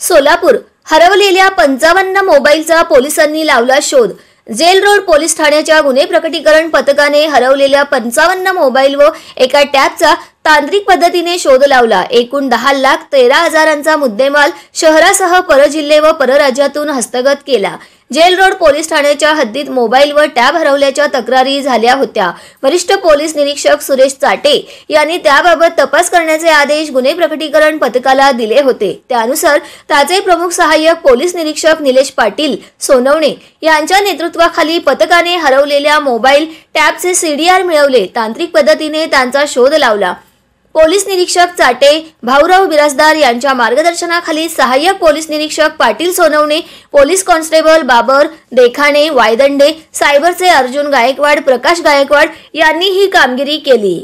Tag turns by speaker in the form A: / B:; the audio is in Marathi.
A: सोलापूर हरवलेल्या 55 मोबाईलचा पोलिसांनी लावला शोध। जेल रोड पोलीस ठाण्याच्या गुन्हे प्रकटीकरण पथकाने हरवलेल्या 55 मोबाईल व एका टॅबचा तांत्रिक पद्धतीने शोध लावला। एकूण 10,13,000चा मुद्देमाल शहरासह परजिल्हे व परराज्यातून हस्तगत केला। जेल रोड पोलीस ठाण्याच्या हद्दीत मोबाईल व टॅब हरवल्याच्या तक्रारी झाल्या होत्या। वरिष्ठ पोलीस निरीक्षक सुरेश चाटे यांनी त्याबाबत तपास करण्याचे आदेश गुन्हे प्रकटीकरण पथकाला दिले होते। त्यानुसार ताजे प्रमुख सहाय्यक पोलीस निरीक्षक निलेश पाटील सोनवणे यांच्या नेतृत्वाखाली पथकाने हरवलेल्या मोबाईल टॅबचे सीडीआर मिळवले। तांत्रिक पद्धतीने त्यांचा शोध लावला। पोलीस निरीक्षक चाटे भाऊराव बिराजदार यांच्या मार्गदर्शनाखाली सहाय्यक पोलीस निरीक्षक पाटील सोनवणे, पोलीस कॉन्स्टेबल बाबर देखाणे वायदंडे, सायबरचे अर्जुन गायकवाड, प्रकाश गायकवाड यांनी ही कामगिरी केली।